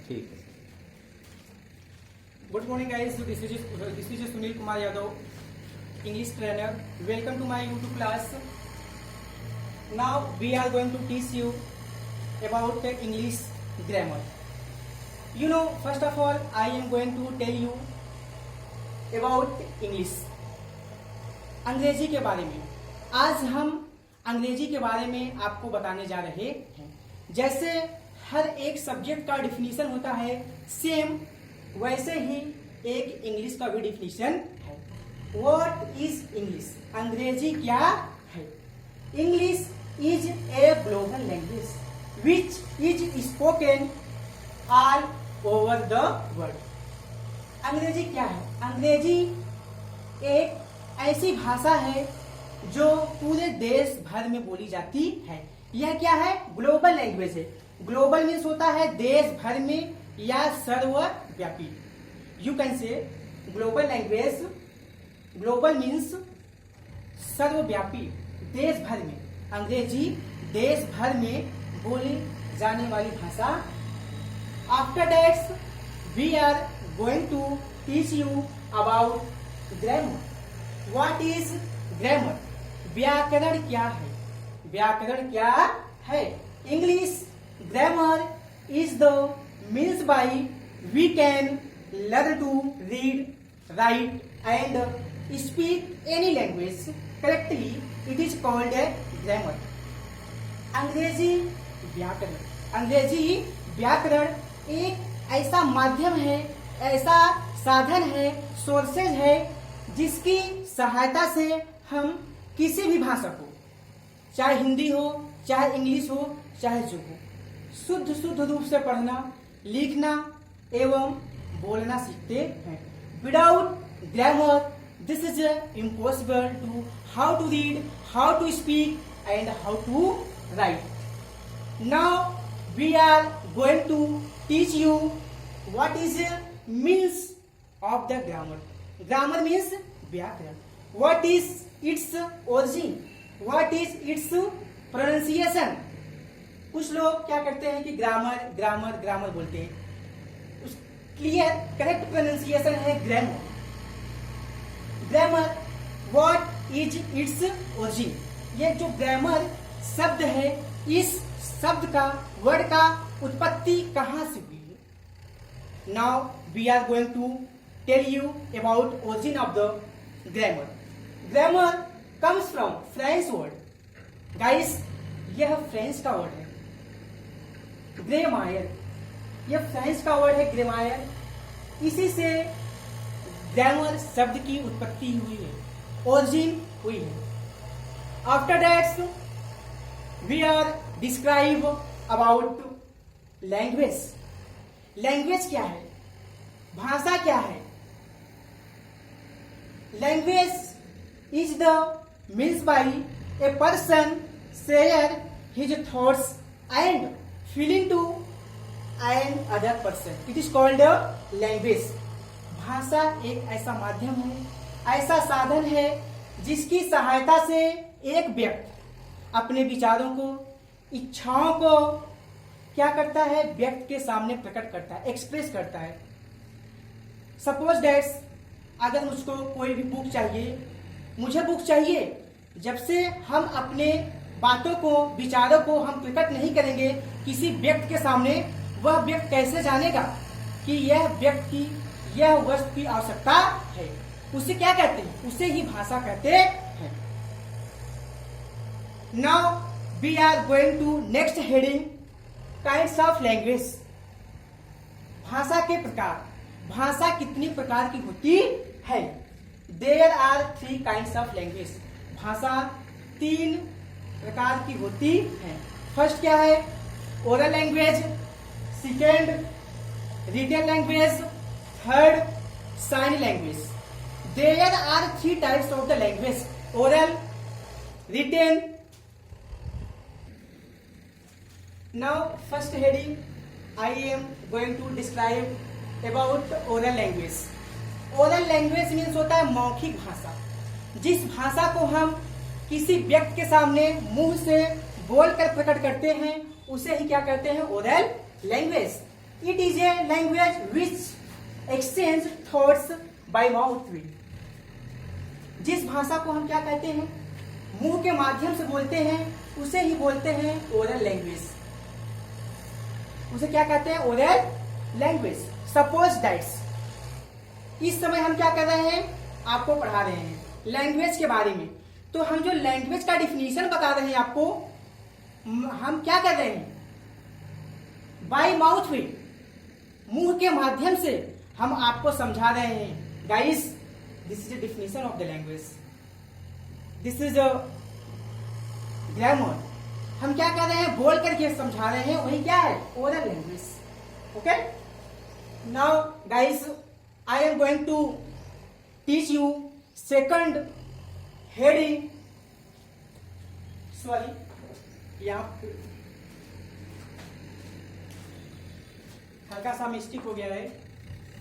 ठीक है। Good morning guys, this is Sunil Kumar Yadav, English trainer. Welcome to my YouTube class. Now we are going to teach you about the English grammar. You know, first of all, I am going to tell you about English. अंग्रेजी के बारे में आज हम अंग्रेजी के बारे में आपको बताने जा रहे हैं। जैसे हर एक सब्जेक्ट का डिफिनीशन होता है सेम, वैसे ही एक इंग्लिश का भी डिफिनीशन है। What is English? अंग्रेजी क्या है? English is a global language which is spoken all over the world. अंग्रेजी क्या है? अंग्रेजी एक ऐसी भाषा है जो पूरे देश भर में बोली जाती है। यह क्या है? ग्लोबल लैंग्वेज है। ग्लोबल मीन्स होता है देश भर में या सर्वव्यापी। You can say global language, global means सर्वव्यापी, देश भर में। अंग्रेजी देश भर में बोली जाने वाली भाषा। After that we are going to teach you about grammar. What is grammar? व्याकरण क्या है? व्याकरण क्या है? English grammar is the means by we can learn to read, write and speak any language correctly. It is called a grammar. अंग्रेजी व्याकरण। अंग्रेजी व्याकरण एक ऐसा माध्यम है, ऐसा साधन है, सोर्सेज है, जिसकी सहायता से हम किसी भी भाषा को, चाहे हिंदी हो, चाहे इंग्लिश हो, चाहे जो हो, शुद्ध रूप से पढ़ना, लिखना एवं बोलना सीखते हैं। Without grammar this is impossible to how to read, how to speak and how to write. Now we are going to teach you what is means of the grammar. Grammar means व्याकरण। What is its origin? What is its pronunciation? कुछ लोग क्या करते हैं कि grammar grammar grammar बोलते हैं। उस क्लियर करेक्ट प्रोनाउंसिएशन है grammar. Grammar what is its origin? ये जो ग्रामर शब्द है, इस शब्द का, वर्ड का उत्पत्ति कहां से हुई है? Now we are going to tell you about origin of the grammar. Grammar comes from French word. Guys, यह फ्रेंच का वर्ड है ग्रेमायर। यह फ्रेंच का वर्ड है ग्रेमायर। इसी से ग्रामर शब्द की उत्पत्ति हुई है, ओरिजिन हुई है। After that we are describe about language. Language क्या है? भाषा क्या है? Language is the means by a person share his thoughts and feeling to an other person. It is called a language. भाषा एक ऐसा माध्यम है, ऐसा साधन है, जिसकी सहायता से एक व्यक्ति अपने विचारों को, इच्छाओं को क्या करता है? व्यक्ति के सामने प्रकट करता है, एक्सप्रेस करता है। सपोज दैट्स, अगर मुझको कोई भी बुक चाहिए, मुझे बुक चाहिए, जब से हम अपने बातों को, विचारों को हम प्रकट नहीं करेंगे किसी व्यक्ति के सामने, वह व्यक्ति कैसे जानेगा कि यह व्यक्ति, यह वस्तु की आवश्यकता है? उसे क्या कहते हैं? उसे ही भाषा कहते हैं। Now we are going to next heading, kinds of language. भाषा के प्रकार। भाषा कितनी प्रकार की होती है? There are 3 kinds of language. भाषा 3 प्रकार की होती है। फर्स्ट क्या है? Oral language, second written language, third sign language. There are 3 types of the language, oral, written. Now first heading I am going to describe about oral language. Oral language means होता है मौखिक भाषा। जिस भाषा को हम किसी व्यक्ति के सामने मुंह से बोलकर प्रकट करते हैं, उसे ही क्या कहते हैं? Oral language. It is a language which exchange thoughts bye mouth will. जिस भाषा को हम क्या कहते हैं, मुंह के माध्यम से बोलते हैं, उसे ही बोलते हैं ओरल लैंग्वेज। उसे क्या कहते हैं, ओरल लैंग्वेज। सपोज दैट्स, इस समय हम क्या कर रहे हैं, आपको पढ़ा रहे हैं लैंग्वेज के बारे में। तो हम जो लैंग्वेज का डिफिनीशन बता रहे हैं आपको, हम क्या कर रहे हैं, बाय माउथ विल, मुंह के माध्यम से हम आपको समझा रहे हैं। Guys, this is the definition of the language, this is a grammar. हम क्या कर रहे हैं, बोल करके समझा रहे हैं, वही क्या है, oral language. Okay, now guys, I am going to teach you second heading. Sorry, यहाँ हल्का सा मिस्टेक हो गया है,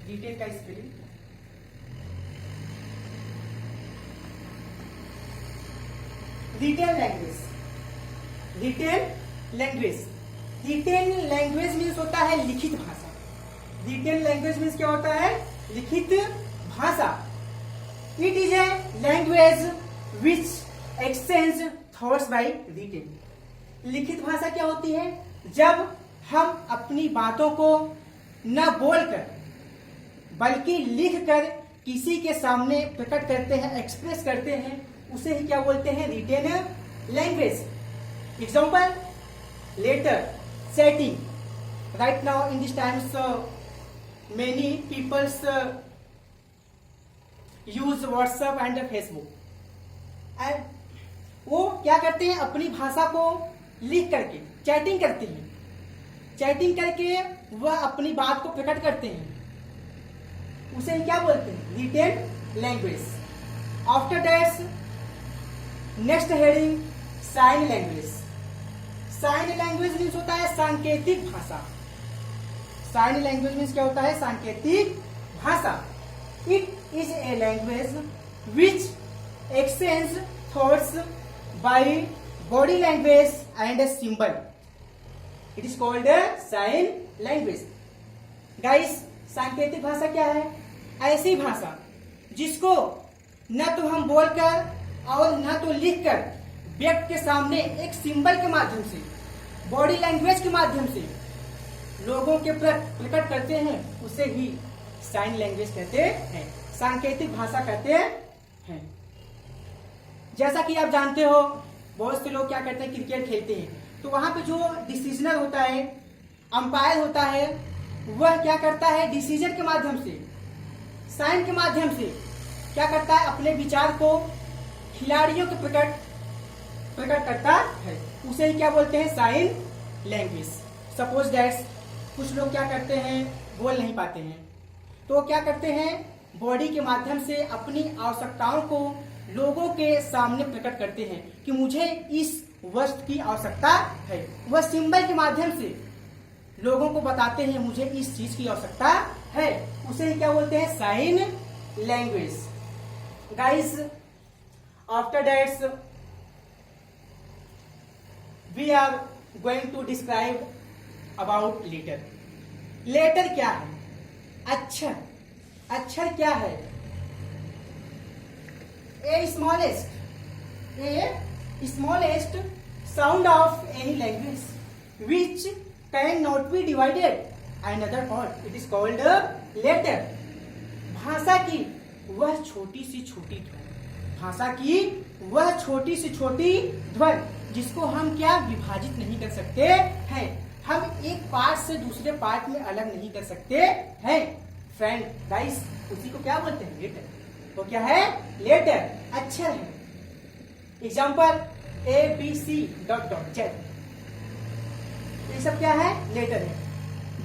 डिटेल का spelling. Written language, written language, written language means होता है लिखित भाषा। रिटेन लैंग्वेज मीन्स क्या होता है, लिखित भाषा। It is a language which exchange thoughts by written. लिखित भाषा क्या होती है, जब हम अपनी बातों को न बोलकर बल्कि लिखकर किसी के सामने प्रकट करते हैं, एक्सप्रेस करते हैं, उसे ही क्या बोलते हैं, written language. Example, letter, chatting. Right now in this times many peoples use WhatsApp and Facebook, and वो क्या करते हैं, अपनी भाषा को लिख करके चैटिंग करते हैं। चैटिंग करके वह अपनी बात को प्रकट करते हैं, उसे क्या बोलते हैं, written language. After that, next heading, sign language. Sign language means होता है सांकेतिक भाषा। साइन लैंग्वेज मीन्स क्या होता है, सांकेतिक भाषा। It is a language which exchange thoughts by body language and symbol. It is called sign language. Guys, सांकेतिक भाषा क्या है, ऐसी भाषा जिसको न तो हम बोलकर और न तो लिखकर व्यक्ति के सामने एक सिंबल के माध्यम से, बॉडी लैंग्वेज के माध्यम से लोगों के प्रकट करते हैं, उसे ही साइन लैंग्वेज कहते हैं, सांकेतिक भाषा कहते हैं। जैसा कि आप जानते हो, बहुत से लोग क्या करते हैं, क्रिकेट खेलते हैं, तो वहां पे जो डिसीजनर होता है, अंपायर होता है, वह क्या करता है, डिसीजन के माध्यम से, साइन के माध्यम से क्या करता है, अपने विचार को खिलाड़ियों के प्रकट करता है, उसे ही क्या बोलते हैं, साइन लैंग्वेज। सपोज दैट्स, कुछ लोग क्या करते हैं, बोल नहीं पाते हैं, तो क्या करते हैं, बॉडी के माध्यम से अपनी आवश्यकताओं को लोगों के सामने प्रकट करते हैं कि मुझे इस वस्तु की आवश्यकता है। वह सिंबल के माध्यम से लोगों को बताते हैं मुझे इस चीज की आवश्यकता है, उसे क्या बोलते हैं, sign language. Guys, after that we are going to describe about letter. Letter क्या है, अक्षर। अक्षर क्या है, a smallest sound of any language which can not be divided another part, it is called a letter। भाषा की वह छोटी सी छोटी ध्वनि, भाषा की वह छोटी सी छोटी ध्वनि जिसको हम क्या विभाजित नहीं कर सकते हैं, हम एक पार्ट से दूसरे पार्ट में अलग नहीं कर सकते हैं। फ्रेंड गाइस, उसी को क्या बोलते हैं, लेटर। वो क्या है, लेटर, अक्षर है। एग्जाम्पल, ABC.Z, ये सब क्या है, लेटर है।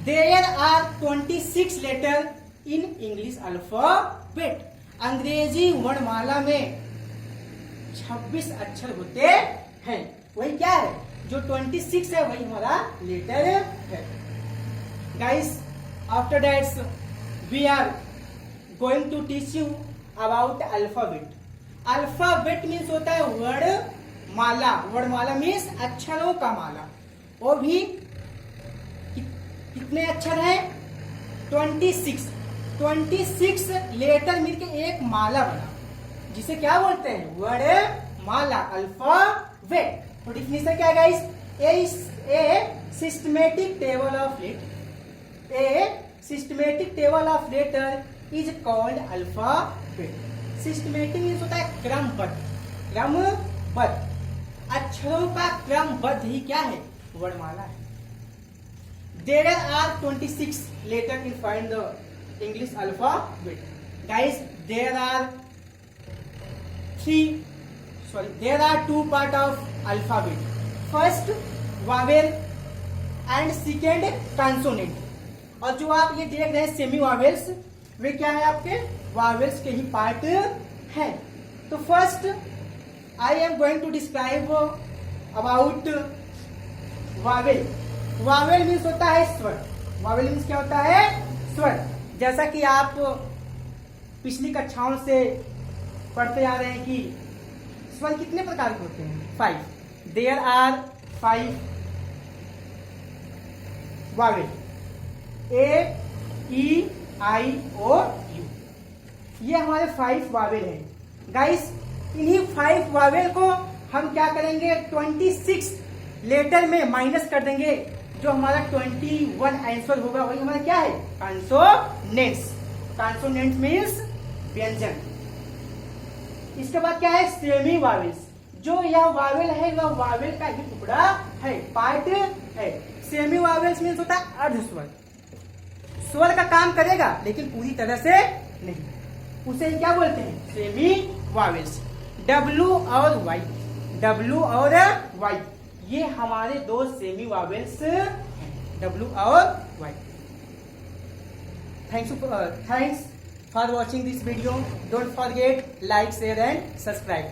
There are 26 letters in English alphabet। अंग्रेजी वर्णमाला में 26 अक्षर होते हैं। वही क्या है, जो 26 है वही हमारा लेटर है। Guys, after that we are going to teach you about alphabet. Alphabet means होता है वर्णमाला। वर्णमाला मीन्स अक्षरों का माला। वो भी कितने अक्षर हैं? 26 लेटर मिलके एक माला बना, जिसे क्या बोलते हैं? वर्ड माला, अल्फाबेट। तो डिफिनेशन क्या है guys? A systematic table of letter, a systematic table of letter is called alphabet. Systematic means होता है क्रमबद्ध, क्रमबद्ध, अक्षरों का क्रमबद्ध ही क्या है? वर्णमाला है। There are 26 letters in find the English alphabet. Guys, there are two part of alphabet. First vowel and second consonant. और जो आप ये देख रहे हैं सेमी वावेल्स, वे क्या है? आपके वावेल्स के ही पार्ट है। तो first I am going to describe about vowel. Vowel means होता है स्वर। वावेल मीन्स क्या होता है? स्वर। जैसा कि आप पिछली कक्षाओं से पढ़ते आ रहे हैं कि स्वर कितने प्रकार के होते हैं? 5। There are 5 vowel, A, E, I, O, U. ये हमारे 5 वावेल हैं। गाइस, इन्हीं 5 वावेल को हम क्या करेंगे? 26 लेटर में माइनस कर देंगे। जो हमारा 21 आंसर होगा वही हमारा क्या है? कॉन्सोनेंट्स। कॉन्सोनेंट्स मीन्स व्यंजन। इसके बाद क्या है? Semi vowels. जो यह वावेल है वह वावेल का ही टुकड़ा है, पार्ट है। सेमी वावेल्स मीन्स होता है अर्ध स्वर। स्वर का काम करेगा लेकिन पूरी तरह से नहीं, उसे क्या बोलते हैं? Semi vowels. डब्ल्यू और वाई, डब्ल्यू और वाई, ये हमारे दो सेमी वावेल्स हैं, डब्ल्यू और Y. Thanks for watching this video. Don't forget like, share and subscribe.